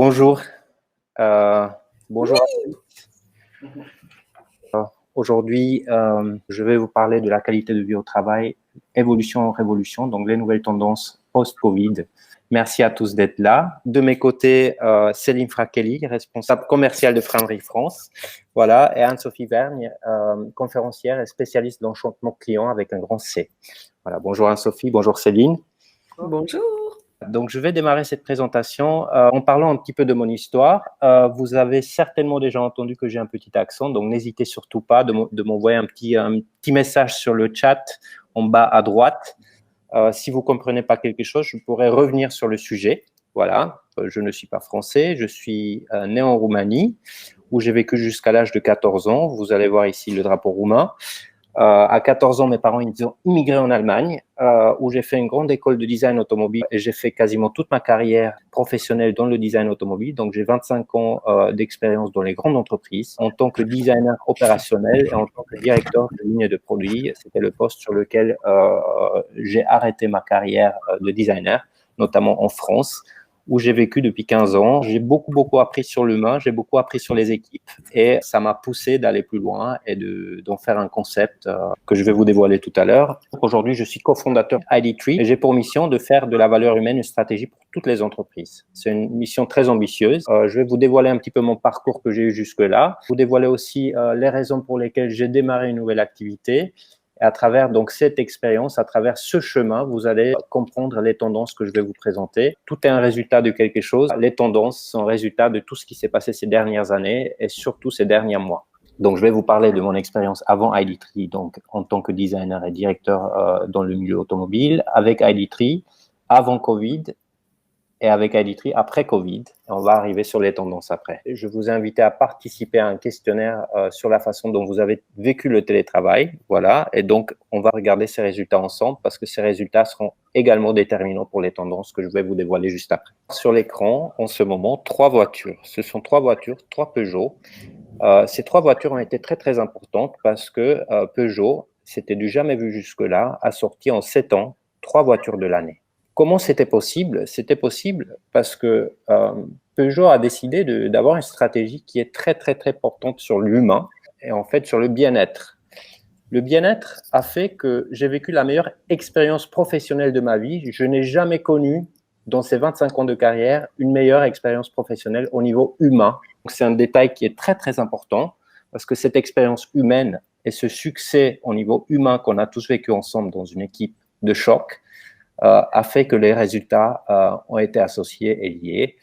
Bonjour. Euh, bonjour à tous. Aujourd'hui, je vais vous parler de la qualité de vie au travail, évolution en révolution, donc les nouvelles tendances post-Covid. Merci à tous d'être là. De mes côtés, Céline Frakelli, responsable commerciale de Framery France, voilà, et Anne-Sophie Vergne, conférencière et spécialiste d'enchantement client avec un grand C. Voilà, bonjour Anne-Sophie, bonjour Céline. Bonjour. Donc, je vais démarrer cette présentation en parlant un petit peu de mon histoire. Vous avez certainement déjà entendu que j'ai un petit accent, donc n'hésitez surtout pas de m'envoyer un petit message sur le chat en bas à droite. Si vous ne comprenez pas quelque chose, je pourrais revenir sur le sujet. Voilà, je ne suis pas français, je suis né en Roumanie, où j'ai vécu jusqu'à l'âge de 14 ans. Vous allez voir ici le drapeau roumain. À 14 ans, mes parents ils ont immigré en Allemagne, où j'ai fait une grande école de design automobile et j'ai fait quasiment toute ma carrière professionnelle dans le design automobile. Donc, j'ai 25 ans d'expérience dans les grandes entreprises en tant que designer opérationnel et en tant que directeur de ligne de produits. C'était le poste sur lequel j'ai arrêté ma carrière de designer, notamment en France, où j'ai vécu depuis 15 ans. J'ai beaucoup appris sur l'humain, j'ai beaucoup appris sur les équipes et ça m'a poussé d'aller plus loin et d'en faire un concept que je vais vous dévoiler tout à l'heure. Aujourd'hui, je suis cofondateur ID3 et j'ai pour mission de faire de la valeur humaine une stratégie pour toutes les entreprises. C'est une mission très ambitieuse. Je vais vous dévoiler un petit peu mon parcours que j'ai eu jusque-là, vous dévoiler aussi les raisons pour lesquelles j'ai démarré une nouvelle activité. Et à travers donc cette expérience, à travers ce chemin, vous allez comprendre les tendances que je vais vous présenter. Tout est un résultat de quelque chose. Les tendances sont résultat de tout ce qui s'est passé ces dernières années et surtout ces derniers mois. Donc, je vais vous parler de mon expérience avant ID3, donc en tant que designer et directeur dans le milieu automobile, avec ID3, avant Covid et avec ID3 après Covid. On va arriver sur les tendances après. Je vous ai invité à participer à un questionnaire sur la façon dont vous avez vécu le télétravail. Voilà. Et donc, on va regarder ces résultats ensemble parce que ces résultats seront également déterminants pour les tendances que je vais vous dévoiler juste après. Sur l'écran, en ce moment, 3 voitures. Ce sont 3 voitures, 3 Peugeot. Ces 3 voitures ont été très importantes parce que Peugeot, c'était du jamais vu jusque-là, a sorti en 7 ans 3 voitures de l'année. Comment c'était possible? C'était possible parce que Peugeot a décidé d'avoir une stratégie qui est très portante sur l'humain et en fait sur le bien-être. Le bien-être a fait que j'ai vécu la meilleure expérience professionnelle de ma vie. Je n'ai jamais connu, dans ces 25 ans de carrière, une meilleure expérience professionnelle au niveau humain. C'est un détail qui est très important parce que cette expérience humaine et ce succès au niveau humain qu'on a tous vécu ensemble dans une équipe de choc a fait que les résultats ont été associés et liés.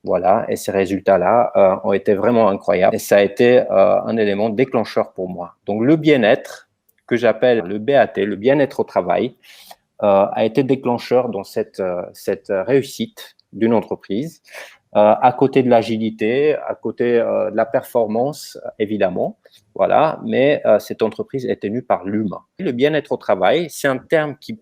Voilà, et ces résultats-là ont été vraiment incroyables. Et ça a été un élément déclencheur pour moi. Donc, le bien-être, que j'appelle le BAT, le bien-être au travail, a été déclencheur dans cette réussite d'une entreprise, à côté de l'agilité, à côté de la performance, évidemment. Voilà, mais cette entreprise est tenue par l'humain. Le bien-être au travail, c'est un terme qui,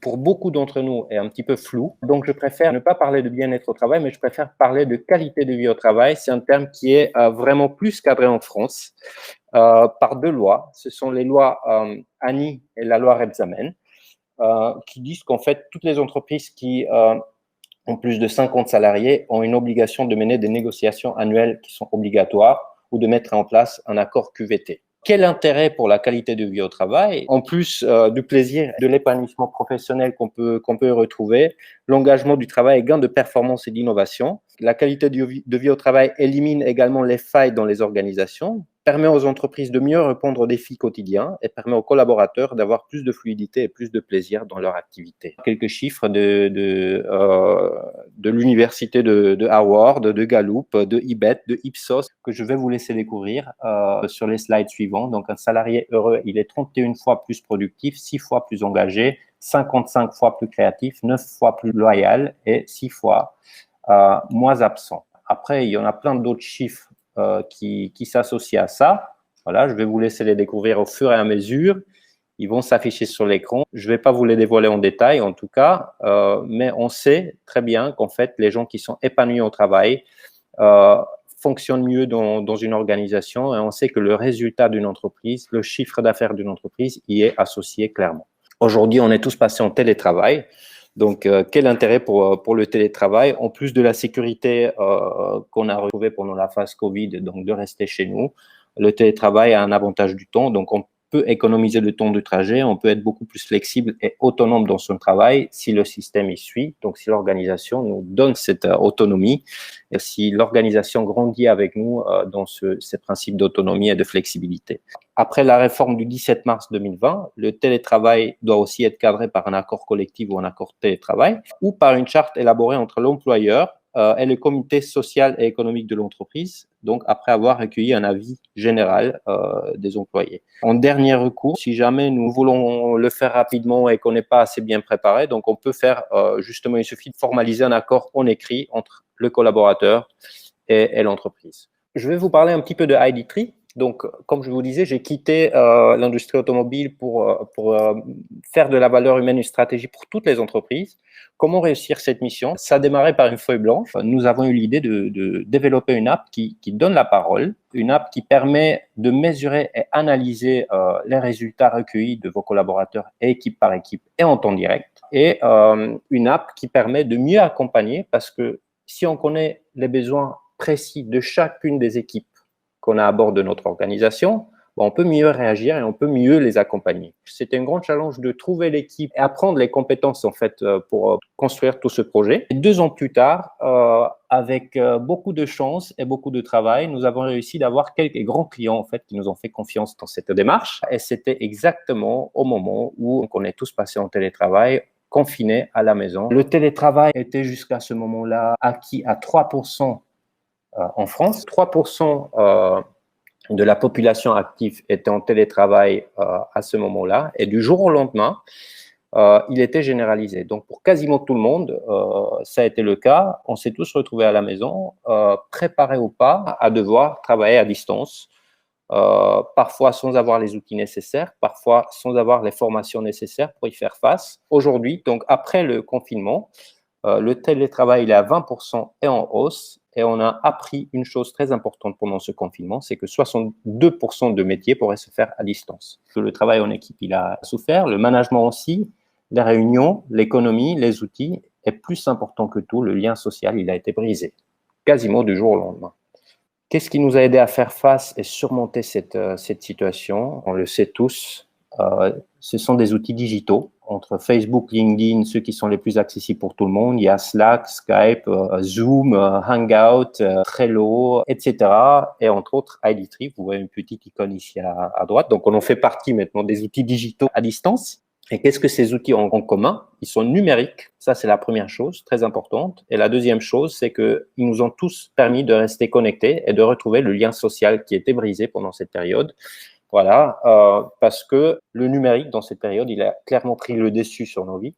pour beaucoup d'entre nous, est un petit peu flou. Donc, je préfère ne pas parler de bien-être au travail, mais je préfère parler de qualité de vie au travail. C'est un terme qui est vraiment plus cadré en France par 2 lois. Ce sont les lois Annie et la loi Rebsamen, qui disent qu'en fait, toutes les entreprises qui ont plus de 50 salariés ont une obligation de mener des négociations annuelles qui sont obligatoires ou de mettre en place un accord QVT. Quel intérêt pour la qualité de vie au travail, en plus du plaisir, de l'épanouissement professionnel qu'on peut retrouver, l'engagement du travail et gain de performance et d'innovation. La qualité de vie au travail élimine également les failles dans les organisations, permet aux entreprises de mieux répondre aux défis quotidiens et permet aux collaborateurs d'avoir plus de fluidité et plus de plaisir dans leur activité. Quelques chiffres de l'université de Harvard, de Gallup, de IBET, de Ipsos, que je vais vous laisser découvrir sur les slides suivants. Donc, un salarié heureux, il est 31 fois plus productif, 6 fois plus engagé, 55 fois plus créatif, 9 fois plus loyal et 6 fois moins absent. Après, il y en a plein d'autres chiffres qui s'associent à ça. Voilà, je vais vous laisser les découvrir au fur et à mesure. Ils vont s'afficher sur l'écran. Je ne vais pas vous les dévoiler en détail, en tout cas, mais on sait très bien qu'en fait, les gens qui sont épanouis au travail fonctionnent mieux dans une organisation et on sait que le résultat d'une entreprise, le chiffre d'affaires d'une entreprise y est associé clairement. Aujourd'hui, on est tous passés en télétravail. Donc, quel intérêt pour le télétravail, en plus de la sécurité qu'on a retrouvée pendant la phase Covid, donc de rester chez nous. Le télétravail a un avantage du temps, donc on peut économiser le temps de trajet, on peut être beaucoup plus flexible et autonome dans son travail si le système y suit, donc si l'organisation nous donne cette autonomie, et si l'organisation grandit avec nous dans ces principes d'autonomie et de flexibilité. Après la réforme du 17 mars 2020, le télétravail doit aussi être cadré par un accord collectif ou un accord télétravail, ou par une charte élaborée entre l'employeur et le comité social et économique de l'entreprise, donc après avoir recueilli un avis général des employés. En dernier recours, si jamais nous voulons le faire rapidement et qu'on n'est pas assez bien préparé, donc on peut faire justement, il suffit de formaliser un accord en écrit entre le collaborateur et l'entreprise. Je vais vous parler un petit peu de ID3. Donc, comme je vous disais, j'ai quitté l'industrie automobile pour faire de la valeur humaine une stratégie pour toutes les entreprises. Comment réussir cette mission? Ça a démarré par une feuille blanche. Nous avons eu l'idée de développer une app qui donne la parole, une app qui permet de mesurer et analyser les résultats recueillis de vos collaborateurs et équipe par équipe et en temps direct. Et une app qui permet de mieux accompagner parce que si on connaît les besoins précis de chacune des équipes qu'on a à bord de notre organisation, on peut mieux réagir et on peut mieux les accompagner. C'était un grand challenge de trouver l'équipe et apprendre les compétences en fait pour construire tout ce projet. Et 2 ans plus tard, avec beaucoup de chance et beaucoup de travail, nous avons réussi d'avoir quelques grands clients en fait qui nous ont fait confiance dans cette démarche. Et c'était exactement au moment où on est tous passés en télétravail, confinés à la maison. Le télétravail était jusqu'à ce moment-là acquis à 3% en France. 3% de la population active était en télétravail à ce moment-là. Et du jour au lendemain, il était généralisé. Donc, pour quasiment tout le monde, ça a été le cas. On s'est tous retrouvés à la maison, préparés ou pas, à devoir travailler à distance. Parfois sans avoir les outils nécessaires, parfois sans avoir les formations nécessaires pour y faire face. Aujourd'hui, donc après le confinement, le télétravail il est à 20% et en hausse. Et on a appris une chose très importante pendant ce confinement, c'est que 62% de métiers pourraient se faire à distance. Le travail en équipe, il a souffert, le management aussi, les réunions, l'économie, les outils, et plus important que tout, le lien social, il a été brisé, quasiment du jour au lendemain. Qu'est-ce qui nous a aidé à faire face et surmonter cette situation? On le sait tous, ce sont des outils digitaux. Entre Facebook, LinkedIn, ceux qui sont les plus accessibles pour tout le monde, il y a Slack, Skype, Zoom, Hangout, Trello, etc. Et entre autres, ID3, vous voyez une petite icône ici à droite. Donc, on en fait partie maintenant des outils digitaux à distance. Et qu'est-ce que ces outils ont en commun? Ils sont numériques. Ça, c'est la première chose, très importante. Et la deuxième chose, c'est qu'ils nous ont tous permis de rester connectés et de retrouver le lien social qui était brisé pendant cette période. Voilà, parce que le numérique, dans cette période, il a clairement pris le dessus sur nos vies.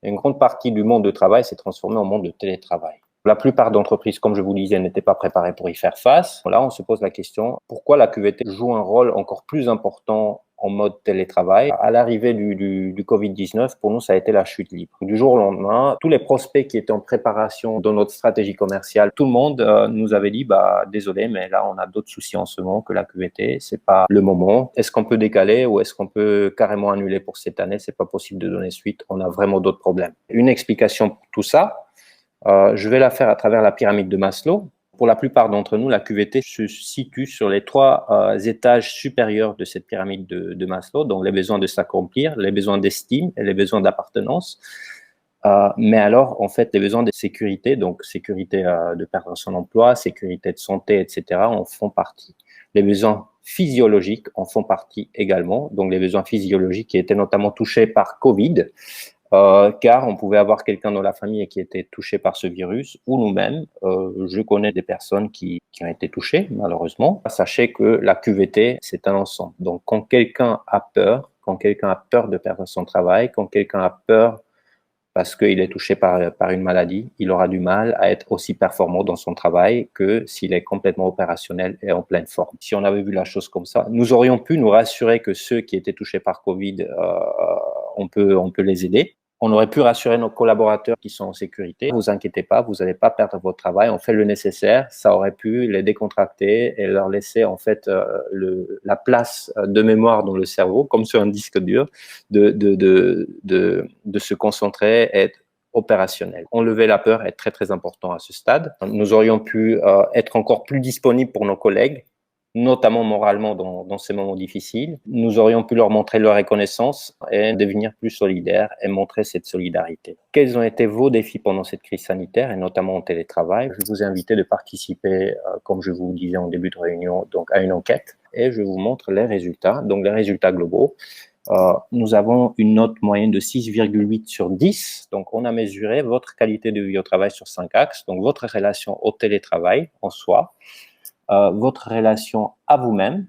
Et une grande partie du monde de travail s'est transformée en monde de télétravail. La plupart d'entreprises, comme je vous le disais, n'étaient pas préparées pour y faire face. Là, on se pose la question, pourquoi la QVT joue un rôle encore plus important en mode télétravail? À l'arrivée du Covid-19, pour nous, ça a été la chute libre. Du jour au lendemain, tous les prospects qui étaient en préparation dans notre stratégie commerciale, tout le monde nous avait dit, désolé, mais là, on a d'autres soucis en ce moment que la QVT. C'est pas le moment. Est-ce qu'on peut décaler ou est-ce qu'on peut carrément annuler pour cette année? C'est pas possible de donner suite. On a vraiment d'autres problèmes. Une explication pour tout ça, je vais la faire à travers la pyramide de Maslow. Pour la plupart d'entre nous, la QVT se situe sur les 3 étages supérieurs de cette pyramide de Maslow, donc les besoins de s'accomplir, les besoins d'estime et les besoins d'appartenance. Mais alors, en fait, les besoins de sécurité, donc sécurité de perdre son emploi, sécurité de santé, etc., en font partie. Les besoins physiologiques en font partie également, donc les besoins physiologiques qui étaient notamment touchés par Covid, car on pouvait avoir quelqu'un dans la famille qui était touché par ce virus, ou nous-mêmes. Je connais des personnes qui ont été touchées, malheureusement. Sachez que la QVT, c'est un ensemble. Donc, quand quelqu'un a peur de perdre son travail, quand quelqu'un a peur parce qu'il est touché par une maladie, il aura du mal à être aussi performant dans son travail que s'il est complètement opérationnel et en pleine forme. Si on avait vu la chose comme ça, nous aurions pu nous rassurer que ceux qui étaient touchés par Covid, on peut les aider. On aurait pu rassurer nos collaborateurs qui sont en sécurité. Vous inquiétez pas, vous n'allez pas perdre votre travail. On fait le nécessaire. Ça aurait pu les décontracter et leur laisser en fait la place de mémoire dans le cerveau, comme sur un disque dur, de se concentrer et être opérationnel. Enlever la peur est très, très important à ce stade. Nous aurions pu être encore plus disponibles pour nos collègues, notamment moralement dans ces moments difficiles. Nous aurions pu leur montrer leur reconnaissance et devenir plus solidaires et montrer cette solidarité. Quels ont été vos défis pendant cette crise sanitaire et notamment en télétravail? Je vous ai invité de participer, comme je vous disais en début de réunion, donc à une enquête et je vous montre les résultats. Donc les résultats globaux. Nous avons une note moyenne de 6,8 sur 10. Donc, on a mesuré votre qualité de vie au travail sur 5 axes. Donc, votre relation au télétravail en soi, votre relation à vous-même,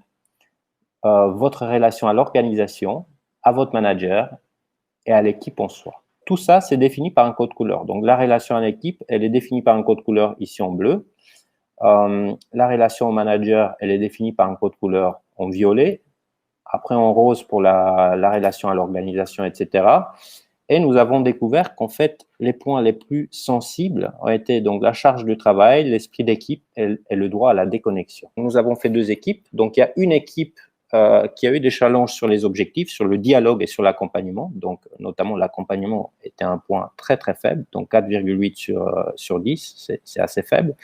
votre relation à l'organisation, à votre manager et à l'équipe en soi. Tout ça, c'est défini par un code couleur. Donc, la relation à l'équipe, elle est définie par un code couleur ici en bleu. La relation au manager, elle est définie par un code couleur en violet. Après en rose pour la relation à l'organisation, etc. Et nous avons découvert qu'en fait, les points les plus sensibles ont été donc la charge de travail, l'esprit d'équipe et le droit à la déconnexion. Nous avons fait 2 équipes. Donc, il y a une équipe qui a eu des challenges sur les objectifs, sur le dialogue et sur l'accompagnement. Donc, notamment, l'accompagnement était un point très, très faible. Donc, 4,8 sur 10, c'est assez faible.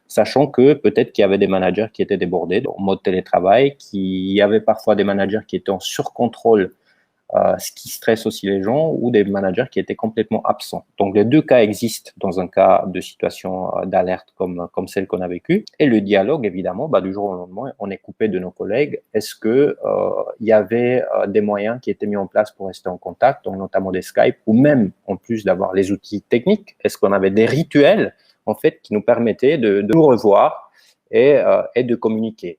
Sachant que peut-être qu'il y avait des managers qui étaient débordés en mode télétravail, qu'il y avait parfois des managers qui étaient en surcontrôle, ce qui stresse aussi les gens, ou des managers qui étaient complètement absents. Donc les 2 cas existent dans un cas de situation d'alerte comme celle qu'on a vécue. Et le dialogue, évidemment, du jour au lendemain, on est coupé de nos collègues. Est-ce que il y avait des moyens qui étaient mis en place pour rester en contact, donc notamment des Skype, ou même en plus d'avoir les outils techniques, est-ce qu'on avait des rituels en fait, qui nous permettait de nous revoir et de communiquer.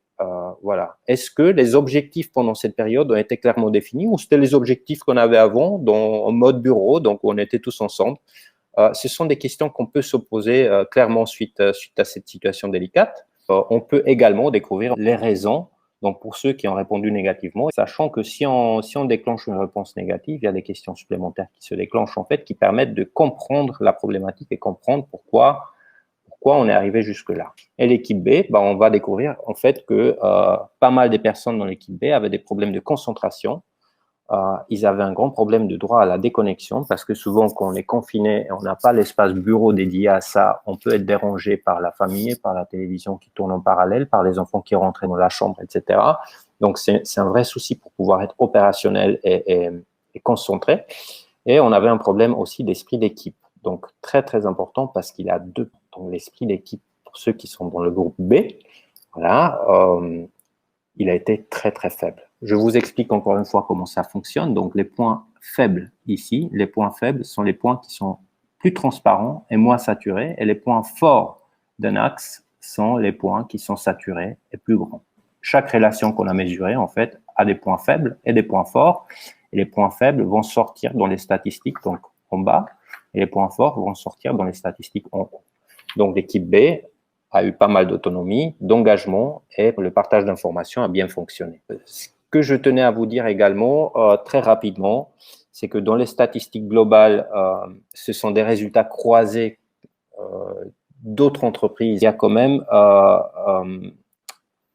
Voilà. Est-ce que les objectifs pendant cette période ont été clairement définis ou c'était les objectifs qu'on avait avant en mode bureau, donc où on était tous ensemble? Ce sont des questions qu'on peut se poser clairement suite à cette situation délicate. On peut également découvrir les raisons. Donc, pour ceux qui ont répondu négativement, sachant que si on déclenche une réponse négative, il y a des questions supplémentaires qui se déclenchent, en fait, qui permettent de comprendre la problématique et comprendre pourquoi on est arrivé jusque-là. Et l'équipe B, on va découvrir en fait que pas mal des personnes dans l'équipe B avaient des problèmes de concentration. Ils avaient un grand problème de droit à la déconnexion parce que souvent, quand on est confiné et on n'a pas l'espace bureau dédié à ça, on peut être dérangé par la famille, par la télévision qui tourne en parallèle, par les enfants qui rentrent dans la chambre, etc. Donc, c'est un vrai souci pour pouvoir être opérationnel et concentré. Et on avait un problème aussi d'esprit d'équipe. Donc, très, très important parce qu'il y a 2. Donc, l'esprit d'équipe, pour ceux qui sont dans le groupe B, voilà, il a été très, très faible. Je vous explique encore une fois comment ça fonctionne. Donc, les points faibles ici, les points faibles sont les points qui sont plus transparents et moins saturés. Et les points forts d'un axe sont les points qui sont saturés et plus grands. Chaque relation qu'on a mesurée, en fait, a des points faibles et des points forts. Et les points faibles vont sortir dans les statistiques, donc en bas, et les points forts vont sortir dans les statistiques en haut. Donc, l'équipe B a eu pas mal d'autonomie, d'engagement et le partage d'informations a bien fonctionné. Ce que je tenais à vous dire également, très rapidement, c'est que dans les statistiques globales, ce sont des résultats croisés d'autres entreprises. Il y a quand même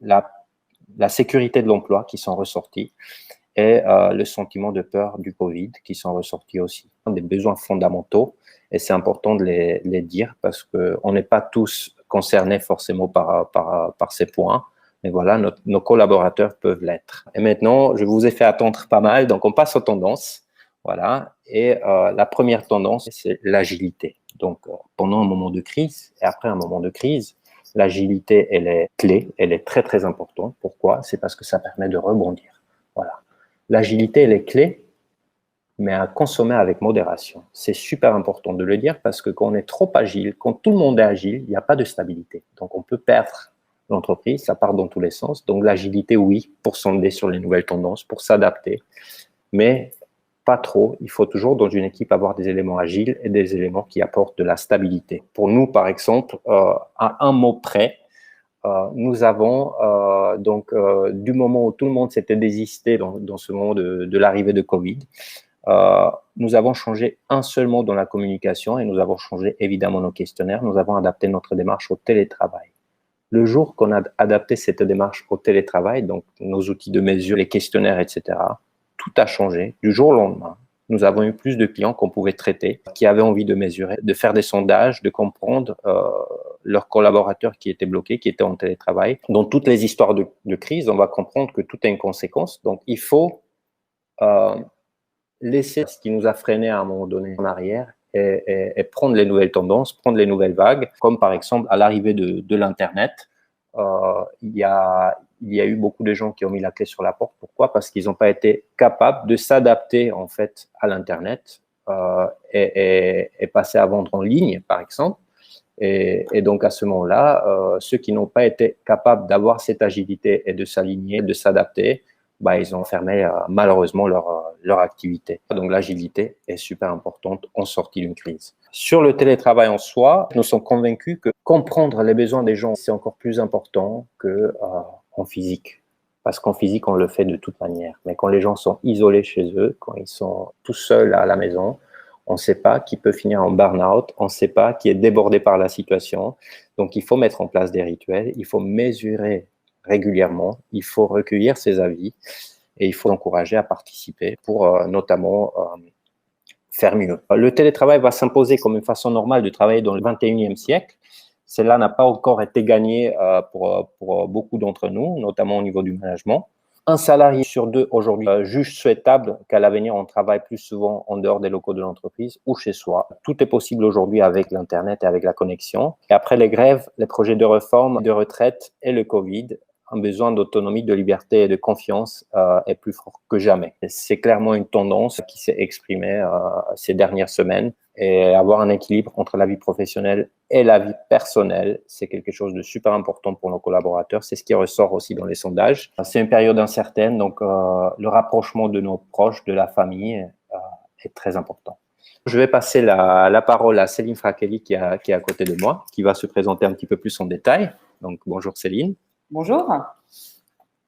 la sécurité de l'emploi qui sont ressortis et le sentiment de peur du Covid qui sont ressortis aussi. Des besoins fondamentaux et c'est important de les dire parce qu'on n'est pas tous concernés forcément par ces points. Mais voilà, nos collaborateurs peuvent l'être. Et maintenant, je vous ai fait attendre pas mal, donc on passe aux tendances. Voilà. Et la première tendance, c'est l'agilité. Donc, pendant un moment de crise et après un moment de crise, l'agilité, elle est clé, elle est très, très importante. Pourquoi? C'est parce que ça permet de rebondir. Voilà. L'agilité, elle est clé, mais à consommer avec modération. C'est super important de le dire parce que quand on est trop agile, quand tout le monde est agile, il n'y a pas de stabilité. Donc, on peut perdre l'entreprise, ça part dans tous les sens. Donc, l'agilité, oui, pour sonder sur les nouvelles tendances, pour s'adapter, mais pas trop. Il faut toujours, dans une équipe, avoir des éléments agiles et des éléments qui apportent de la stabilité. Pour nous, par exemple, à un mot près, nous avons du moment où tout le monde s'était désisté dans ce moment de l'arrivée de Covid, nous avons changé un seul mot dans la communication et nous avons changé évidemment nos questionnaires. Nous avons adapté notre démarche au télétravail. Le jour qu'on a adapté cette démarche au télétravail, donc nos outils de mesure, les questionnaires, etc., tout a changé du jour au lendemain. nous avons eu plus de clients qu'on pouvait traiter, qui avaient envie de mesurer, de faire des sondages, de comprendre leurs collaborateurs qui étaient bloqués, qui étaient en télétravail. Dans toutes les histoires de crise, on va comprendre que tout a une conséquence. Donc, il faut laisser ce qui nous a freinés à un moment donné en arrière et prendre les nouvelles tendances, prendre les nouvelles vagues, comme par exemple à l'arrivée de l'Internet. Il y a eu beaucoup de gens qui ont mis la clé sur la porte. Pourquoi? Parce qu'ils n'ont pas été capables de s'adapter en fait à l'Internet et passer à vendre en ligne, par exemple. Et donc, à ce moment-là, ceux qui n'ont pas été capables d'avoir cette agilité et de s'aligner, de s'adapter, ils ont fermé malheureusement leur activité. Donc, l'agilité est super importante en sortie d'une crise. Sur le télétravail en soi, nous sommes convaincus que comprendre les besoins des gens, c'est encore plus important qu'en physique. Parce qu'en physique, on le fait de toute manière. Mais quand les gens sont isolés chez eux, quand ils sont tout seuls à la maison, on ne sait pas qui peut finir en burn-out, on ne sait pas qui est débordé par la situation. Donc, il faut mettre en place des rituels, il faut mesurer régulièrement, il faut recueillir ses avis et il faut encourager à participer pour notamment faire mieux. Le télétravail va s'imposer comme une façon normale de travailler dans le 21e siècle. Cela n'a pas encore été gagné pour beaucoup d'entre nous, notamment au niveau du management. Un salarié sur deux aujourd'hui juge souhaitable qu'à l'avenir, on travaille plus souvent en dehors des locaux de l'entreprise ou chez soi. Tout est possible aujourd'hui avec l'Internet et avec la connexion. Et après les grèves, les projets de réforme, de retraite et le Covid, un besoin d'autonomie, de liberté et de confiance est plus fort que jamais. C'est clairement une tendance qui s'est exprimée ces dernières semaines. Et avoir un équilibre entre la vie professionnelle et la vie personnelle, c'est quelque chose de super important pour nos collaborateurs. C'est ce qui ressort aussi dans les sondages. C'est une période incertaine, donc le rapprochement de nos proches, de la famille, est très important. Je vais passer la parole à Céline Frachelli qui est à côté de moi, qui va se présenter un petit peu plus en détail. Donc, bonjour Céline. Bonjour.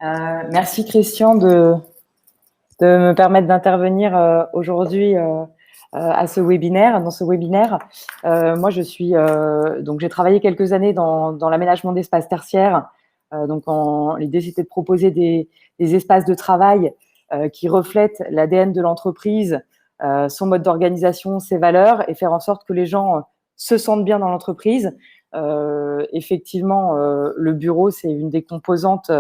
Merci Christian de me permettre d'intervenir aujourd'hui dans ce webinaire. Moi, donc j'ai travaillé quelques années dans l'aménagement d'espaces tertiaires. Donc, l'idée c'était de proposer des espaces de travail qui reflètent l'ADN de l'entreprise, son mode d'organisation, ses valeurs, et faire en sorte que les gens se sentent bien dans l'entreprise. Effectivement, le bureau, c'est une des composantes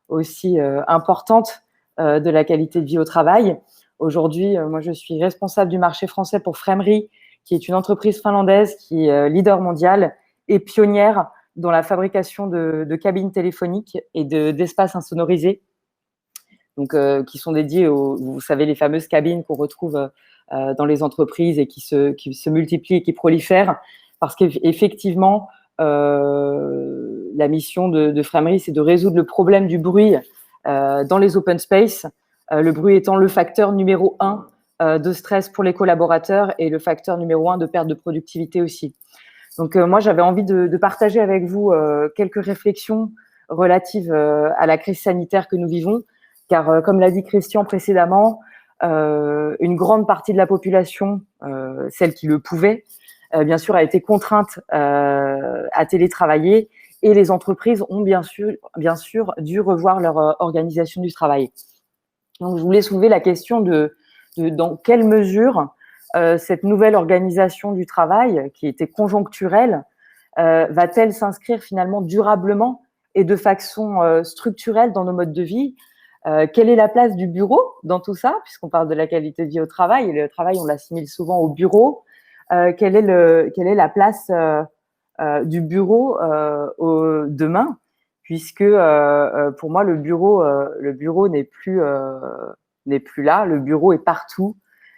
aussi importantes de la qualité de vie au travail. Aujourd'hui, moi, je suis responsable du marché français pour Framery, qui est une entreprise finlandaise qui est leader mondial et pionnière dans la fabrication de cabines téléphoniques et d'espaces insonorisés, donc qui sont dédiés vous savez, les fameuses cabines qu'on retrouve dans les entreprises et qui se multiplient et qui prolifèrent. Parce qu'effectivement, la mission de Framery, c'est de résoudre le problème du bruit dans les open space, le bruit étant le facteur numéro 1 de stress pour les collaborateurs et le facteur numéro 1 de perte de productivité aussi. Donc, moi, j'avais envie de partager avec vous quelques réflexions relatives à la crise sanitaire que nous vivons, car comme l'a dit Christian précédemment, une grande partie de la population, celle qui le pouvait, bien sûr, a été contrainte à télétravailler, et les entreprises ont bien sûr dû revoir leur organisation du travail. Donc, je voulais soulever la question de dans quelle mesure cette nouvelle organisation du travail, qui était conjoncturelle, va-t-elle s'inscrire finalement durablement et de façon structurelle dans nos modes de vie? Quelle est la place du bureau dans tout ça, puisqu'on parle de la qualité de vie au travail, et le travail, on l'assimile souvent au bureau. Quelle est la place du bureau demain, puisque pour moi le bureau n'est plus là, le bureau est partout.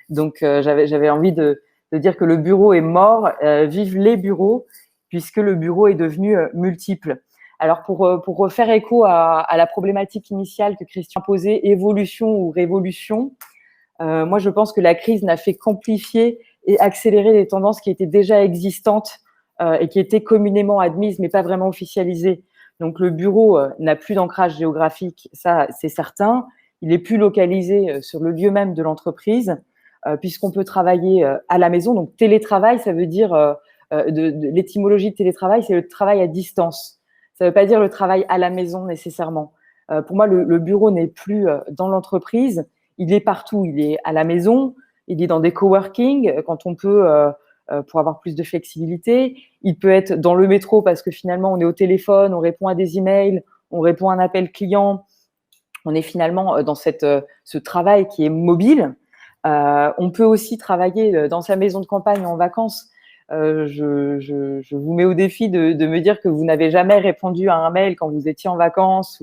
Donc j'avais envie de dire que le bureau est mort, vive les bureaux, puisque le bureau est devenu multiple. Alors pour faire écho à la problématique initiale que Christian posait, évolution ou révolution, moi je pense que la crise n'a fait qu'amplifier et accélérer des tendances qui étaient déjà existantes et qui étaient communément admises mais pas vraiment officialisées. Donc le bureau n'a plus d'ancrage géographique, ça c'est certain. Il est plus localisé sur le lieu même de l'entreprise, puisqu'on peut travailler à la maison. Donc télétravail, ça veut dire l'étymologie de télétravail, c'est le travail à distance. Ça ne veut pas dire le travail à la maison nécessairement. Pour moi, le bureau n'est plus dans l'entreprise, il est partout. Il est à la maison, il est dans des coworking quand on peut, pour avoir plus de flexibilité. Il peut être dans le métro parce que finalement, on est au téléphone, on répond à des emails, on répond à un appel client. On est finalement dans ce travail qui est mobile. On peut aussi travailler dans sa maison de campagne en vacances. Je vous mets au défi de me dire que vous n'avez jamais répondu à un mail quand vous étiez en vacances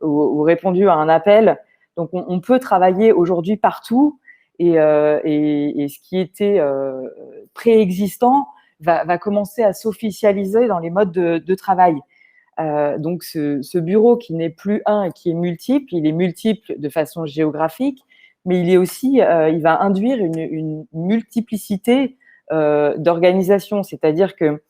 ou répondu à un appel. Donc, on peut travailler aujourd'hui partout et ce qui était préexistant va commencer à s'officialiser dans les modes de travail. Donc, ce bureau qui n'est plus un et qui est multiple, il est multiple de façon géographique, mais il est aussi, il va induire une multiplicité d'organisation, c'est-à-dire que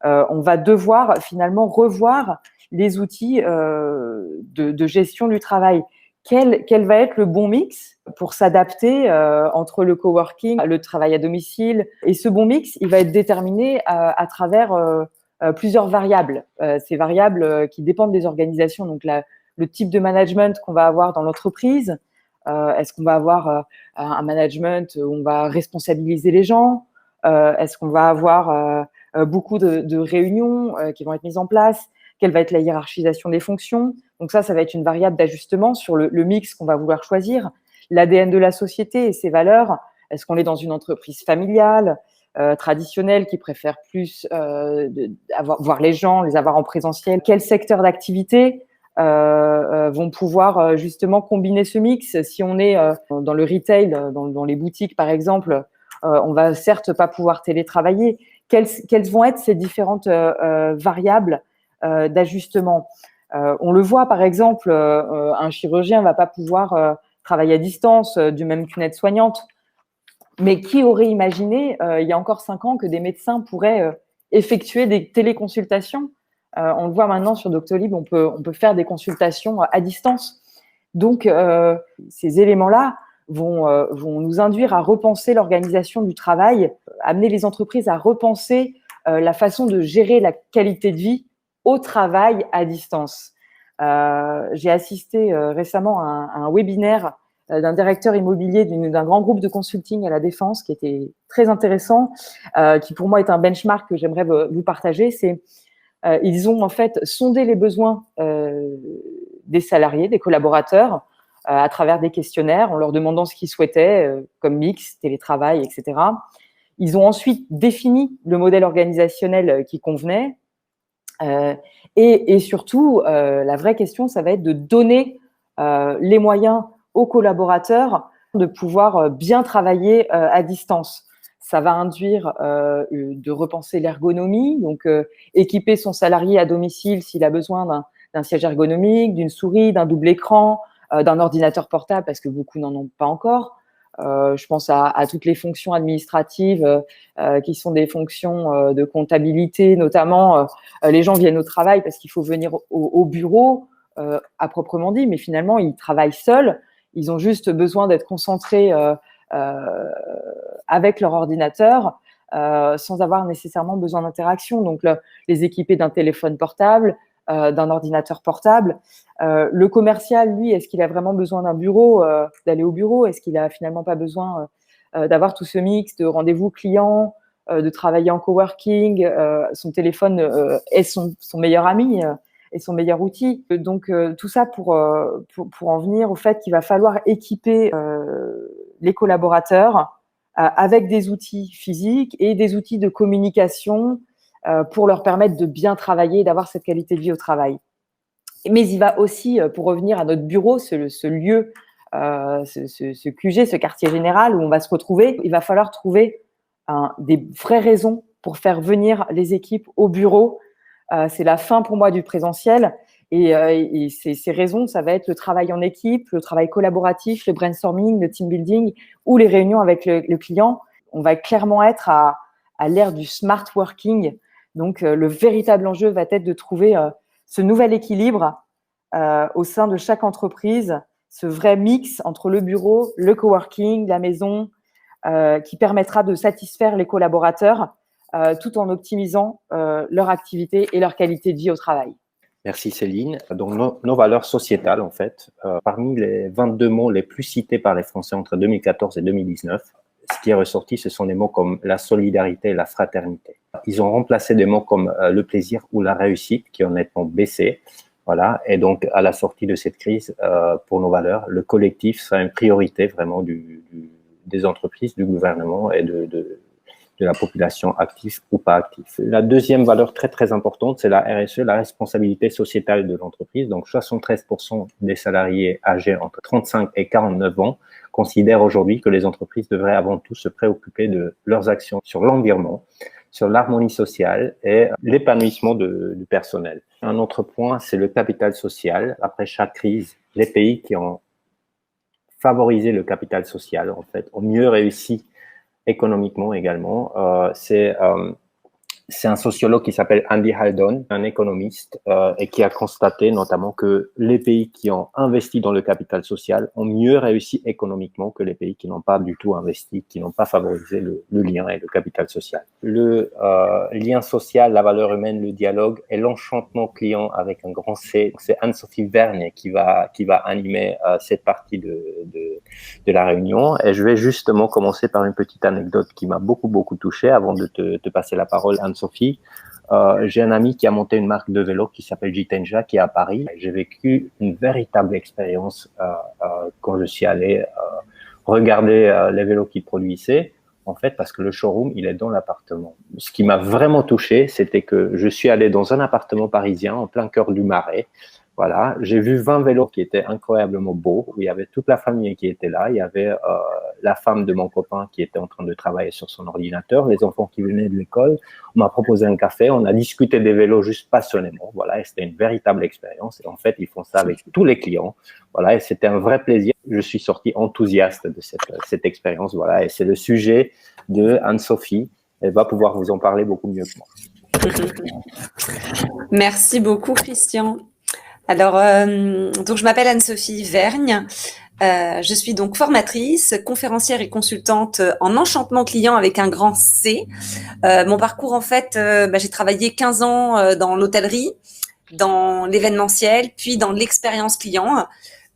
on va devoir finalement revoir les outils de gestion du travail. Quel va être le bon mix pour s'adapter entre le coworking, le travail à domicile? Et ce bon mix, il va être déterminé à travers plusieurs variables. Ces variables qui dépendent des organisations, donc le type de management qu'on va avoir dans l'entreprise. Est-ce qu'on va avoir un management où on va responsabiliser les gens? Est-ce qu'on va avoir beaucoup de réunions qui vont être mises en place? Quelle va être la hiérarchisation des fonctions? Donc ça va être une variable d'ajustement sur le mix qu'on va vouloir choisir. L'ADN de la société et ses valeurs. Est-ce qu'on est dans une entreprise familiale, traditionnelle, qui préfère plus voir les gens, les avoir en présentiel? Quel secteur d'activité vont pouvoir justement combiner ce mix? Si on est dans le retail, dans les boutiques par exemple, on va certes pas pouvoir télétravailler. Quelles vont être ces différentes variables d'ajustement? On le voit par exemple, un chirurgien va pas pouvoir travailler à distance, du même qu'une aide-soignante. Mais qui aurait imaginé, il y a encore 5 ans, que des médecins pourraient effectuer des téléconsultations? On le voit maintenant sur Doctolib, on peut faire des consultations à distance. Donc, ces éléments-là vont nous induire à repenser l'organisation du travail, amener les entreprises à repenser la façon de gérer la qualité de vie au travail à distance. J'ai assisté récemment à un webinaire d'un directeur immobilier d'un grand groupe de consulting à la Défense qui était très intéressant, qui pour moi est un benchmark que j'aimerais vous partager. Ils ont en fait sondé les besoins des salariés, des collaborateurs, à travers des questionnaires, en leur demandant ce qu'ils souhaitaient, comme mix, télétravail, etc. Ils ont ensuite défini le modèle organisationnel qui convenait. Et surtout, la vraie question, ça va être de donner les moyens aux collaborateurs de pouvoir bien travailler à distance. Ça va induire de repenser l'ergonomie, donc équiper son salarié à domicile s'il a besoin d'un siège ergonomique, d'une souris, d'un double écran, d'un ordinateur portable, parce que beaucoup n'en ont pas encore. Je pense à toutes les fonctions administratives qui sont des fonctions de comptabilité, notamment. Les gens viennent au travail parce qu'il faut venir au bureau, à proprement dit, mais finalement, ils travaillent seuls. Ils ont juste besoin d'être concentrés avec leur ordinateur sans avoir nécessairement besoin d'interaction. Donc, les équiper d'un téléphone portable, d'un ordinateur portable. Le commercial, lui, est-ce qu'il a vraiment besoin d'un bureau, d'aller au bureau? Est-ce qu'il a finalement pas besoin d'avoir tout ce mix de rendez-vous clients, de travailler en coworking? Son téléphone est son meilleur ami et son meilleur outil. Donc, tout ça pour en venir au fait qu'il va falloir équiper les collaborateurs avec des outils physiques et des outils de communication pour leur permettre de bien travailler et d'avoir cette qualité de vie au travail. Mais il va aussi, pour revenir à notre bureau, ce lieu, ce QG, ce quartier général où on va se retrouver, il va falloir trouver des vraies raisons pour faire venir les équipes au bureau. C'est la fin pour moi du présentiel. Et ces raisons, ça va être le travail en équipe, le travail collaboratif, le brainstorming, le team building ou les réunions avec le client. On va clairement être à l'ère du smart working. Donc, le véritable enjeu va être de trouver ce nouvel équilibre au sein de chaque entreprise, ce vrai mix entre le bureau, le coworking, la maison, qui permettra de satisfaire les collaborateurs tout en optimisant leur activité et leur qualité de vie au travail. Merci Céline. Donc nos valeurs sociétales, en fait, parmi les 22 mots les plus cités par les Français entre 2014 et 2019, ce qui est ressorti, ce sont des mots comme la solidarité et la fraternité. Ils ont remplacé des mots comme le plaisir ou la réussite, qui ont nettement baissé. Voilà. Et donc, à la sortie de cette crise, pour nos valeurs, le collectif sera une priorité vraiment des entreprises, du gouvernement et de la population active ou pas active. La deuxième valeur très, très importante, c'est la RSE, la responsabilité sociétale de l'entreprise. Donc, 73% des salariés âgés entre 35 et 49 ans considèrent aujourd'hui que les entreprises devraient avant tout se préoccuper de leurs actions sur l'environnement, sur l'harmonie sociale et l'épanouissement du personnel. Un autre point, c'est le capital social. Après chaque crise, les pays qui ont favorisé le capital social, en fait, ont mieux réussi économiquement également. C'est un sociologue qui s'appelle Andy Haldon, un économiste, et qui a constaté notamment que les pays qui ont investi dans le capital social ont mieux réussi économiquement que les pays qui n'ont pas du tout investi, qui n'ont pas favorisé le lien et le capital social. Le lien social, la valeur humaine, le dialogue et l'enchantement client avec un grand C. C'est Anne-Sophie Vergne qui va animer cette partie de la réunion. Et je vais justement commencer par une petite anecdote qui m'a beaucoup touché avant de te passer la parole, Anne-Sophie. J'ai un ami qui a monté une marque de vélo qui s'appelle Jitenja, qui est à Paris. J'ai vécu une véritable expérience quand je suis allé regarder les vélos qu'il produisait, en fait, parce que le showroom, il est dans l'appartement. Ce qui m'a vraiment touché, c'était que je suis allé dans un appartement parisien en plein cœur du Marais. Voilà, j'ai vu 20 vélos qui étaient incroyablement beaux, où il y avait toute la famille qui était là, il y avait la femme de mon copain qui était en train de travailler sur son ordinateur, les enfants qui venaient de l'école. On m'a proposé un café, on a discuté des vélos juste passionnément, voilà, et c'était une véritable expérience. Et en fait, ils font ça avec tous les clients, voilà, et c'était un vrai plaisir. Je suis sorti enthousiaste de cette expérience, voilà, et c'est le sujet de Anne-Sophie. Elle va pouvoir vous en parler beaucoup mieux que moi. Merci beaucoup, Christian. Alors, donc je m'appelle Anne-Sophie Vergne. Je suis donc formatrice, conférencière et consultante en enchantement client avec un grand C. Mon parcours, en fait, j'ai travaillé 15 ans dans l'hôtellerie, dans l'événementiel, puis dans l'expérience client.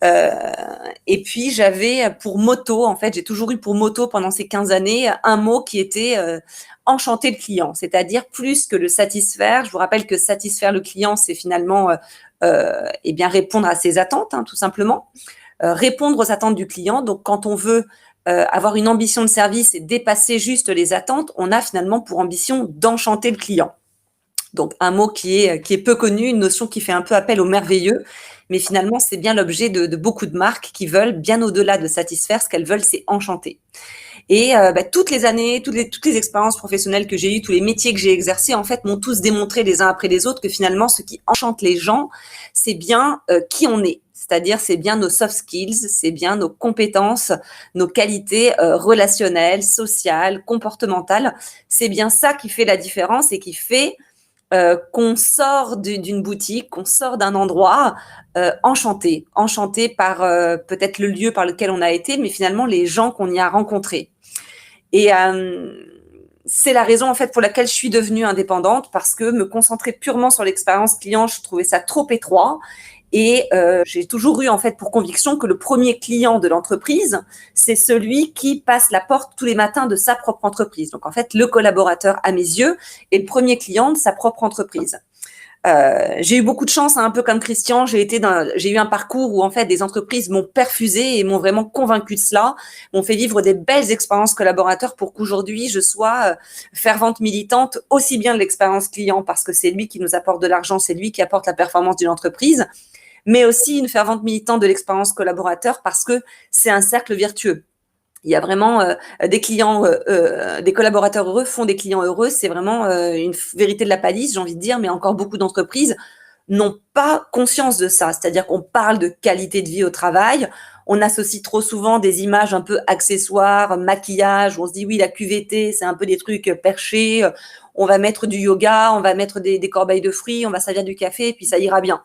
Et puis, j'avais pour motto, en fait, j'ai toujours eu pour motto pendant ces 15 années un mot qui était enchanter le client, c'est-à-dire plus que le satisfaire. Je vous rappelle que satisfaire le client, c'est finalement répondre à ses attentes, tout simplement. Répondre aux attentes du client. Donc, quand on veut avoir une ambition de service et dépasser juste les attentes, on a finalement pour ambition d'enchanter le client. Donc, un mot qui est peu connu, une notion qui fait un peu appel au merveilleux, mais finalement, c'est bien l'objet de beaucoup de marques qui veulent, bien au-delà de satisfaire, ce qu'elles veulent, c'est enchanter. Et toutes les années, toutes les expériences professionnelles que j'ai eues, tous les métiers que j'ai exercés, en fait, m'ont tous démontré les uns après les autres que finalement, ce qui enchante les gens, c'est bien qui on est. C'est-à-dire, c'est bien nos soft skills, c'est bien nos compétences, nos qualités relationnelles, sociales, comportementales. C'est bien ça qui fait la différence et qui fait qu'on sort d'une boutique, qu'on sort d'un endroit enchanté par peut-être le lieu par lequel on a été, mais finalement les gens qu'on y a rencontrés. Et c'est la raison en fait pour laquelle je suis devenue indépendante, parce que me concentrer purement sur l'expérience client, je trouvais ça trop étroit. Et j'ai toujours eu en fait pour conviction que le premier client de l'entreprise, c'est celui qui passe la porte tous les matins de sa propre entreprise. Donc en fait, le collaborateur à mes yeux est le premier client de sa propre entreprise. J'ai eu beaucoup de chance, un peu comme Christian. J'ai eu un parcours où en fait des entreprises m'ont perfusé et m'ont vraiment convaincu de cela, m'ont fait vivre des belles expériences collaborateurs pour qu'aujourd'hui je sois fervente militante aussi bien de l'expérience client, parce que c'est lui qui nous apporte de l'argent, c'est lui qui apporte la performance d'une entreprise, mais aussi une fervente militante de l'expérience collaborateur parce que c'est un cercle vertueux. Il y a vraiment des clients, des collaborateurs heureux font des clients heureux. C'est vraiment une vérité de la palisse, j'ai envie de dire, mais encore beaucoup d'entreprises n'ont pas conscience de ça. C'est-à-dire qu'on parle de qualité de vie au travail, on associe trop souvent des images un peu accessoires, maquillage, où on se dit oui, la QVT, c'est un peu des trucs perchés, on va mettre du yoga, on va mettre des corbeilles de fruits, on va servir du café, et puis ça ira bien.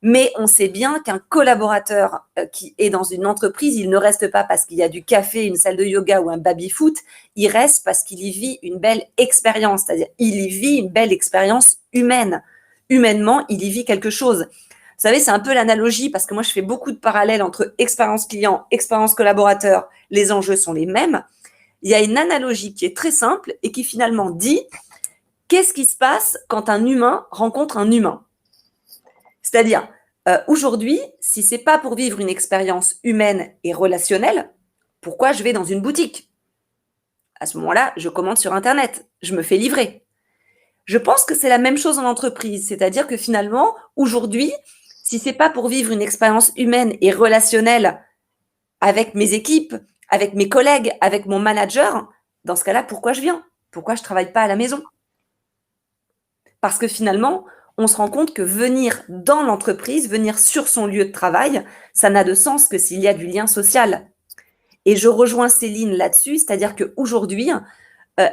Mais on sait bien qu'un collaborateur qui est dans une entreprise, il ne reste pas parce qu'il y a du café, une salle de yoga ou un baby-foot, il reste parce qu'il y vit une belle expérience, c'est-à-dire il y vit une belle expérience humaine, humainement, il y vit quelque chose. Vous savez, c'est un peu l'analogie, parce que moi, je fais beaucoup de parallèles entre expérience client, expérience collaborateur. Les enjeux sont les mêmes. Il y a une analogie qui est très simple et qui finalement dit qu'est-ce qui se passe quand un humain rencontre un humain. C'est-à-dire, aujourd'hui, si c'est pas pour vivre une expérience humaine et relationnelle, pourquoi je vais dans une boutique? À ce moment-là, je commande sur Internet, je me fais livrer. Je pense que c'est la même chose en entreprise, c'est-à-dire que finalement, aujourd'hui, si c'est pas pour vivre une expérience humaine et relationnelle avec mes équipes, avec mes collègues, avec mon manager, dans ce cas-là, pourquoi je viens? Pourquoi je travaille pas à la maison? Parce que finalement, on se rend compte que venir dans l'entreprise, venir sur son lieu de travail, ça n'a de sens que s'il y a du lien social. Et je rejoins Céline là-dessus, c'est-à-dire qu'aujourd'hui,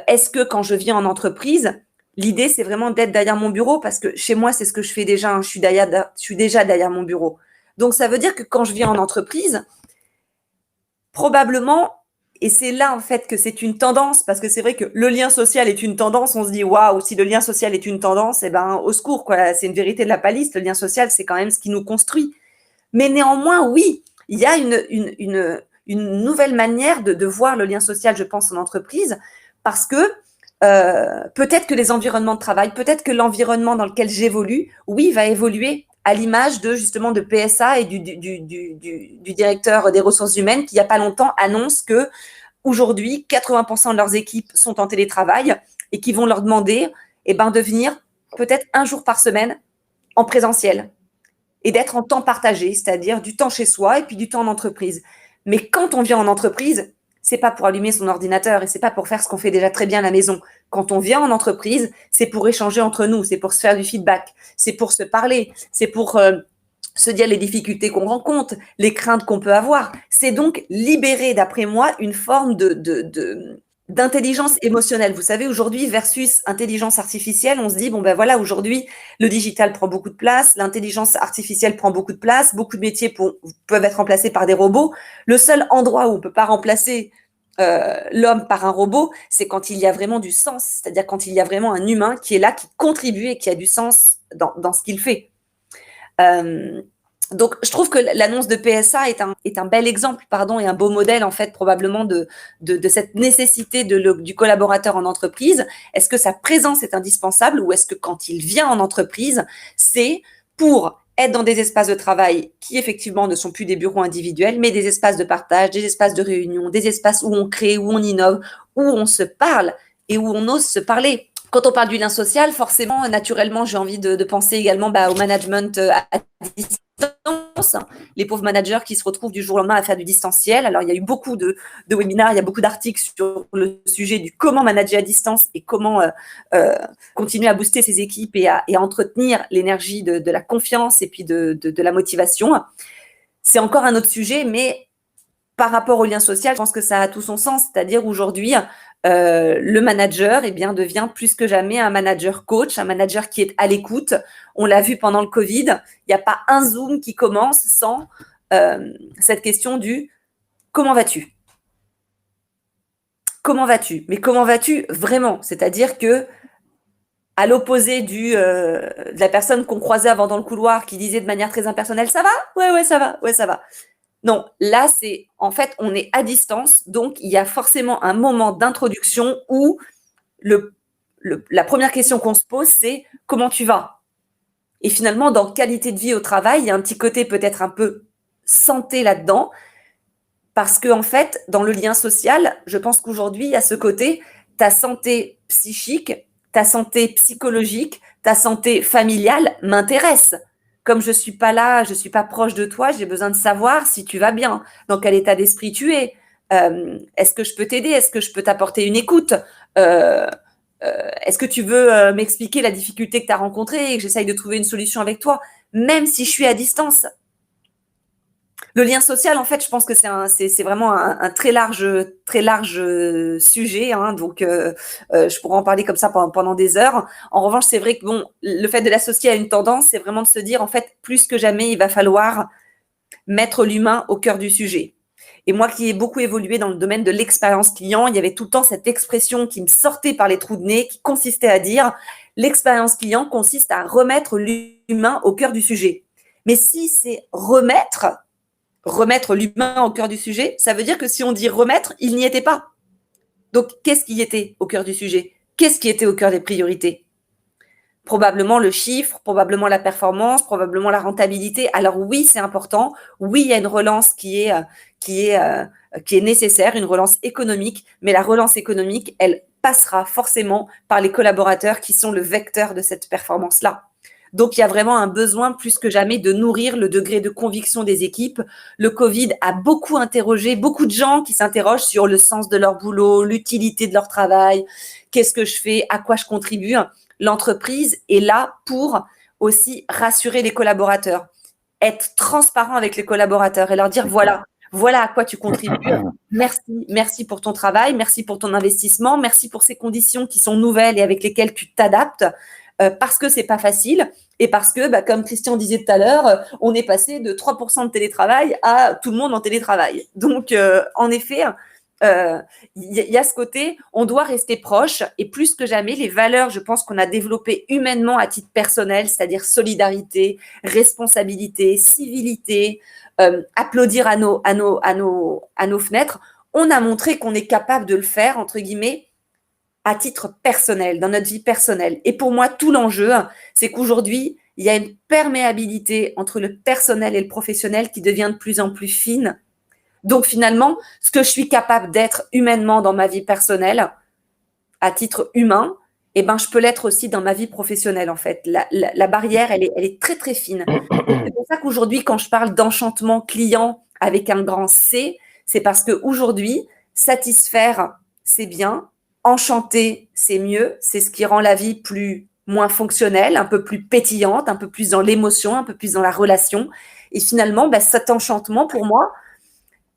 est-ce que quand je viens en entreprise, l'idée, c'est vraiment d'être derrière mon bureau, parce que chez moi, c'est ce que je fais déjà, hein, je suis déjà derrière mon bureau. Donc, ça veut dire que quand je viens en entreprise, probablement, et c'est là en fait que c'est une tendance, parce que c'est vrai que le lien social est une tendance, on se dit waouh, si le lien social est une tendance, eh ben au secours, quoi, c'est une vérité de la palisse, le lien social, c'est quand même ce qui nous construit. Mais néanmoins, oui, il y a une nouvelle manière de voir le lien social, je pense, en entreprise, parce que peut-être que les environnements de travail, peut-être que l'environnement dans lequel j'évolue, oui, va évoluer à l'image de justement de PSA et du directeur des ressources humaines qui, il n'y a pas longtemps, annonce que aujourd'hui, 80% de leurs équipes sont en télétravail et qui vont leur demander de venir peut-être un jour par semaine en présentiel et d'être en temps partagé, c'est-à-dire du temps chez soi et puis du temps en entreprise. Mais quand on vient en entreprise, c'est pas pour allumer son ordinateur et c'est pas pour faire ce qu'on fait déjà très bien à la maison. Quand on vient en entreprise, c'est pour échanger entre nous, c'est pour se faire du feedback, c'est pour se parler, c'est pour se dire les difficultés qu'on rencontre, les craintes qu'on peut avoir. C'est donc libérer, d'après moi, une forme d'intelligence émotionnelle. Vous savez, aujourd'hui, versus intelligence artificielle, on se dit, voilà, aujourd'hui, le digital prend beaucoup de place, l'intelligence artificielle prend beaucoup de place, beaucoup de métiers peuvent être remplacés par des robots. Le seul endroit où on ne peut pas remplacer l'homme par un robot, c'est quand il y a vraiment du sens, c'est-à-dire quand il y a vraiment un humain qui est là, qui contribue et qui a du sens dans ce qu'il fait. Donc, je trouve que l'annonce de PSA est un bel exemple, et un beau modèle, en fait, probablement de cette nécessité du collaborateur en entreprise. Est-ce que sa présence est indispensable ou est-ce que quand il vient en entreprise, c'est pour être dans des espaces de travail qui, effectivement, ne sont plus des bureaux individuels, mais des espaces de partage, des espaces de réunion, des espaces où on crée, où on innove, où on se parle et où on ose se parler. Quand on parle du lien social, forcément, naturellement, j'ai envie de penser également au management à distance. Les pauvres managers qui se retrouvent du jour au lendemain à faire du distanciel. Alors, il y a eu beaucoup de webinaires, il y a beaucoup d'articles sur le sujet du comment manager à distance et comment continuer à booster ses équipes et à entretenir l'énergie de la confiance et puis de la motivation. C'est encore un autre sujet, mais par rapport au lien social, je pense que ça a tout son sens. C'est-à-dire aujourd'hui, le manager devient plus que jamais un manager coach, un manager qui est à l'écoute. On l'a vu pendant le Covid, il n'y a pas un Zoom qui commence sans cette question du « comment vas-tu ?» Comment vas-tu? Mais comment vas-tu vraiment? C'est-à-dire que à l'opposé de la personne qu'on croisait avant dans le couloir qui disait de manière très impersonnelle « ça va? Ouais, ça va, ouais, ça va ». Non, là, c'est en fait, on est à distance, donc il y a forcément un moment d'introduction où la première question qu'on se pose, c'est comment tu vas? Et finalement, dans qualité de vie au travail, il y a un petit côté peut-être un peu santé là-dedans, parce que en fait, dans le lien social, je pense qu'aujourd'hui, il y a ce côté, ta santé psychique, ta santé psychologique, ta santé familiale m'intéresse. Comme je suis pas là, je suis pas proche de toi, j'ai besoin de savoir si tu vas bien, dans quel état d'esprit tu es. Est-ce que je peux t'aider? Est-ce que je peux t'apporter une écoute? Est-ce que tu veux m'expliquer la difficulté que tu as rencontrée et que j'essaye de trouver une solution avec toi, même si je suis à distance? Le lien social, en fait, je pense que c'est vraiment un très large sujet, hein, donc je pourrais en parler comme ça pendant des heures. En revanche, c'est vrai que le fait de l'associer à une tendance, c'est vraiment de se dire, en fait, plus que jamais, il va falloir mettre l'humain au cœur du sujet. Et moi qui ai beaucoup évolué dans le domaine de l'expérience client, il y avait tout le temps cette expression qui me sortait par les trous de nez, qui consistait à dire L'expérience client consiste à remettre l'humain au cœur du sujet. Mais si c'est remettre l'humain au cœur du sujet, ça veut dire que si on dit remettre, il n'y était pas. Donc, qu'est-ce qui était au cœur du sujet? Qu'est-ce qui était au cœur des priorités? Probablement le chiffre, probablement la performance, probablement la rentabilité. Alors oui, c'est important. Oui, il y a une relance qui est nécessaire, une relance économique. Mais la relance économique, elle passera forcément par les collaborateurs qui sont le vecteur de cette performance-là. Donc, il y a vraiment un besoin plus que jamais de nourrir le degré de conviction des équipes. Le Covid a beaucoup interrogé, beaucoup de gens qui s'interrogent sur le sens de leur boulot, l'utilité de leur travail, qu'est-ce que je fais, à quoi je contribue. L'entreprise est là pour aussi rassurer les collaborateurs, être transparent avec les collaborateurs et leur dire voilà à quoi tu contribues. Merci pour ton travail, merci pour ton investissement, merci pour ces conditions qui sont nouvelles et avec lesquelles tu t'adaptes. Parce que c'est pas facile et parce que, comme Christian disait tout à l'heure, on est passé de 3% de télétravail à tout le monde en télétravail. Donc, en effet, y a ce côté, on doit rester proche et plus que jamais, les valeurs, je pense qu'on a développées humainement à titre personnel, c'est-à-dire solidarité, responsabilité, civilité, applaudir à nos fenêtres, on a montré qu'on est capable de le faire, entre guillemets, à titre personnel, dans notre vie personnelle. Et pour moi, tout l'enjeu, c'est qu'aujourd'hui, il y a une perméabilité entre le personnel et le professionnel qui devient de plus en plus fine. Donc finalement, ce que je suis capable d'être humainement dans ma vie personnelle, à titre humain, je peux l'être aussi dans ma vie professionnelle, en fait. La barrière, elle est très, très fine. C'est pour ça qu'aujourd'hui, quand je parle d'enchantement client avec un grand C, c'est parce qu'aujourd'hui, satisfaire, c'est bien. Enchanter, c'est mieux. C'est ce qui rend la vie moins fonctionnelle, un peu plus pétillante, un peu plus dans l'émotion, un peu plus dans la relation. Et finalement, cet enchantement, pour moi,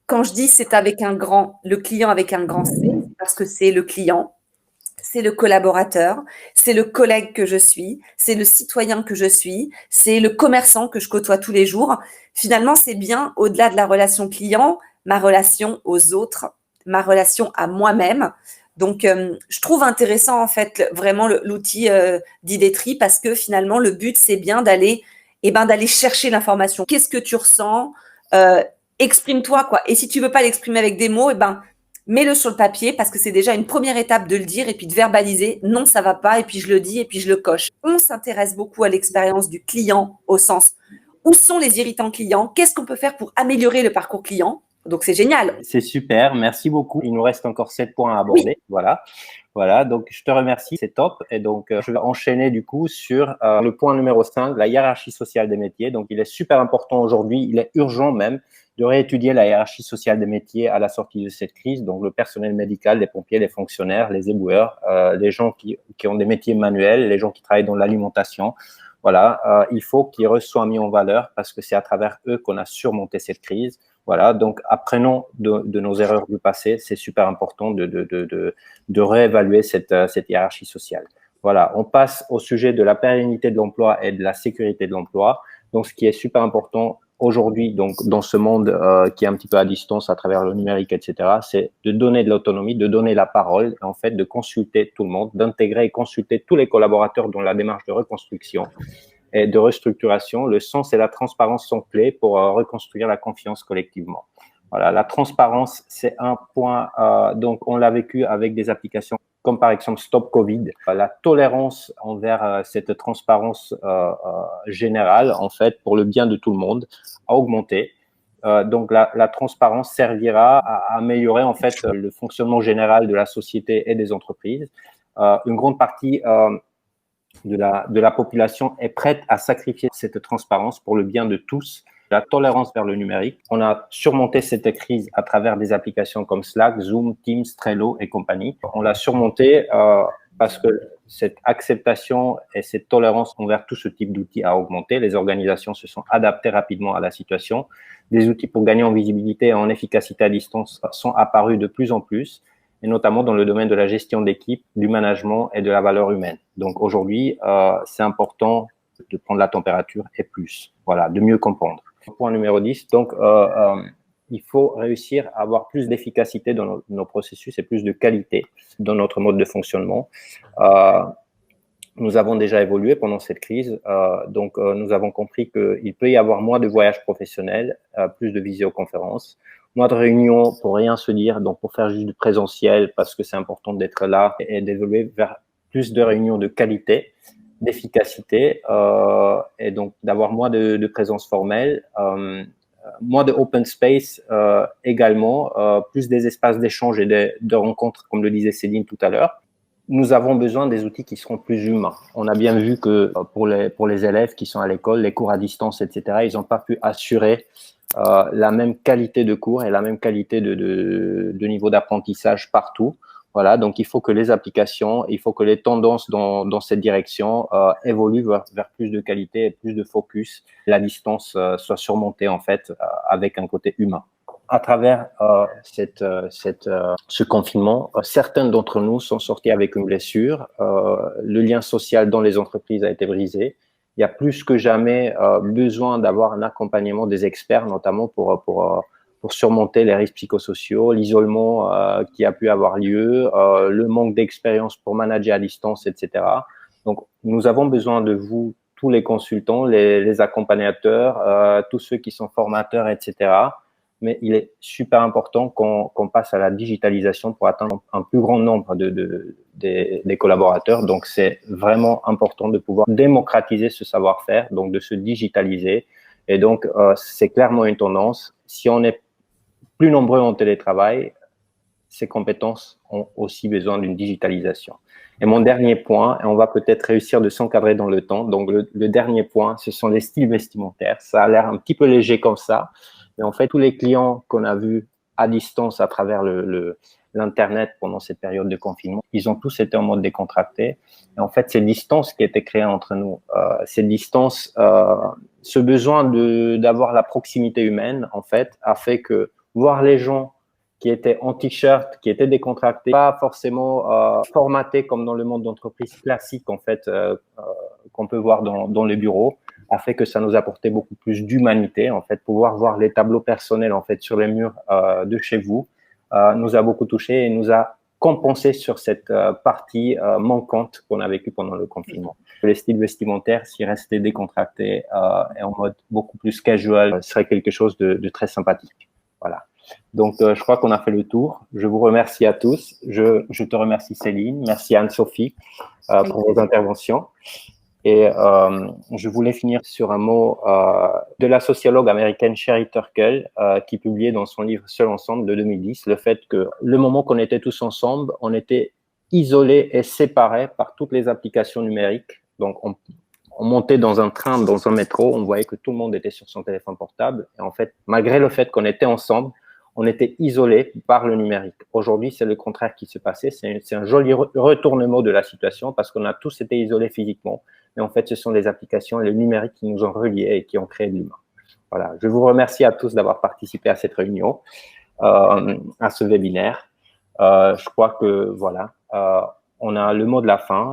quand je dis c'est le client avec un grand C, c'est parce que c'est le client, c'est le collaborateur, c'est le collègue que je suis, c'est le citoyen que je suis, c'est le commerçant que je côtoie tous les jours. Finalement, c'est bien au-delà de la relation client, ma relation aux autres, ma relation à moi-même. Donc, je trouve intéressant en fait vraiment l'outil d'Idétri parce que finalement, le but, c'est bien d'aller chercher l'information. Qu'est-ce que tu ressens? Exprime-toi, quoi. Et si tu veux pas l'exprimer avec des mots, mets-le sur le papier parce que c'est déjà une première étape de le dire et puis de verbaliser. Non, ça va pas. Et puis je le dis et puis je le coche. On s'intéresse beaucoup à l'expérience du client au sens où sont les irritants clients? Qu'est-ce qu'on peut faire pour améliorer le parcours client? Donc, c'est génial. C'est super. Merci beaucoup. Il nous reste encore 7 points à aborder. Oui. Voilà. Donc, je te remercie. C'est top. Et donc, je vais enchaîner du coup sur le point numéro 5, la hiérarchie sociale des métiers. Donc, il est super important aujourd'hui. Il est urgent même de réétudier la hiérarchie sociale des métiers à la sortie de cette crise. Donc, le personnel médical, les pompiers, les fonctionnaires, les éboueurs, les gens qui ont des métiers manuels, les gens qui travaillent dans l'alimentation. Voilà, il faut qu'ils soient mis en valeur parce que c'est à travers eux qu'on a surmonté cette crise. Voilà, donc apprenons de nos erreurs du passé. C'est super important de réévaluer cette hiérarchie sociale. Voilà, on passe au sujet de la pérennité de l'emploi et de la sécurité de l'emploi. Donc, ce qui est super important aujourd'hui, donc dans ce monde qui est un petit peu à distance à travers le numérique, etc., c'est de donner de l'autonomie, de donner la parole, et en fait, de consulter tout le monde, d'intégrer et consulter tous les collaborateurs dans la démarche de reconstruction et de restructuration. Le sens et la transparence sont clés pour reconstruire la confiance collectivement. Voilà, la transparence, c'est un point, donc on l'a vécu avec des applications comme par exemple Stop Covid. La tolérance envers cette transparence générale, en fait, pour le bien de tout le monde, a augmenté. Donc la transparence servira à améliorer en fait le fonctionnement général de la société et des entreprises. Une grande partie de la population est prête à sacrifier cette transparence pour le bien de tous. La tolérance vers le numérique. On a surmonté cette crise à travers des applications comme Slack, Zoom, Teams, Trello et compagnie. On l'a surmonté parce que cette acceptation et cette tolérance envers tout ce type d'outils a augmenté. Les organisations se sont adaptées rapidement à la situation. Des outils pour gagner en visibilité et en efficacité à distance sont apparus de plus en plus, et notamment dans le domaine de la gestion d'équipe, du management et de la valeur humaine. Donc aujourd'hui, c'est important de prendre la température et plus, voilà, de mieux comprendre. Point numéro 10, donc il faut réussir à avoir plus d'efficacité dans nos processus et plus de qualité dans notre mode de fonctionnement. nous avons déjà évolué pendant cette crise. Donc, nous avons compris qu'il peut y avoir moins de voyages professionnels, plus de visioconférences, moins de réunions pour rien se dire, donc pour faire juste du présentiel parce que c'est important d'être là et d'évoluer vers plus de réunions de qualité, d'efficacité et donc d'avoir moins de présence formelle, moins de open space également, plus des espaces d'échange et de rencontres, comme le disait Céline tout à l'heure. Nous avons besoin des outils qui seront plus humains. On a bien vu que pour les élèves qui sont à l'école, les cours à distance, etc., ils n'ont pas pu assurer la même qualité de cours et la même qualité de niveau d'apprentissage partout. Voilà, donc il faut que les applications, il faut que les tendances dans cette direction évoluent vers plus de qualité et plus de focus. La distance soit surmontée en fait avec un côté humain. À travers ce confinement, certains d'entre nous sont sortis avec une blessure. Le lien social dans les entreprises a été brisé. Il y a plus que jamais besoin d'avoir un accompagnement des experts, notamment pour surmonter les risques psychosociaux, l'isolement qui a pu avoir lieu, le manque d'expérience pour manager à distance, etc. Donc, nous avons besoin de vous, tous les consultants, les accompagnateurs, tous ceux qui sont formateurs, etc. Mais il est super important qu'on passe à la digitalisation pour atteindre un plus grand nombre des collaborateurs. Donc, c'est vraiment important de pouvoir démocratiser ce savoir-faire, donc de se digitaliser. Et donc, c'est clairement une tendance. Si on est plus nombreux en télétravail, ces compétences ont aussi besoin d'une digitalisation. Et mon dernier point, et on va peut-être réussir de s'encadrer dans le temps, donc le dernier point, ce sont les styles vestimentaires. Ça a l'air un petit peu léger comme ça, mais en fait, tous les clients qu'on a vus à distance à travers l'Internet pendant cette période de confinement, ils ont tous été en mode décontracté. Et en fait, ces distances qui étaient créées entre nous, ces distances, ce besoin d'avoir la proximité humaine, en fait, a fait que voir les gens qui étaient en t-shirt, qui étaient décontractés, pas forcément formatés comme dans le monde d'entreprise classique, en fait, qu'on peut voir dans les bureaux, a fait que ça nous apportait beaucoup plus d'humanité. En fait, pouvoir voir les tableaux personnels en fait sur les murs de chez vous nous a beaucoup touché et nous a compensé sur cette partie manquante qu'on a vécue pendant le confinement. Les styles vestimentaires, s'ils restaient décontractés et en mode beaucoup plus casual, serait quelque chose de très sympathique. Voilà. Donc, je crois qu'on a fait le tour. Je vous remercie à tous. Je te remercie Céline, merci Anne-Sophie pour vos interventions. Et je voulais finir sur un mot de la sociologue américaine Sherry Turkle qui publiait dans son livre Seul ensemble de 2010 le fait que le moment qu'on était tous ensemble, on était isolés et séparés par toutes les applications numériques. Donc, on montait dans un train, dans un métro, on voyait que tout le monde était sur son téléphone portable. Et en fait, malgré le fait qu'on était ensemble, on était isolés par le numérique. Aujourd'hui, c'est le contraire qui se passait. C'est un joli retournement de la situation parce qu'on a tous été isolés physiquement. Mais en fait, ce sont les applications et le numérique qui nous ont reliés et qui ont créé l'humain. Voilà. Je vous remercie à tous d'avoir participé à cette réunion, à ce webinaire. Je crois que voilà, on a le mot de la fin.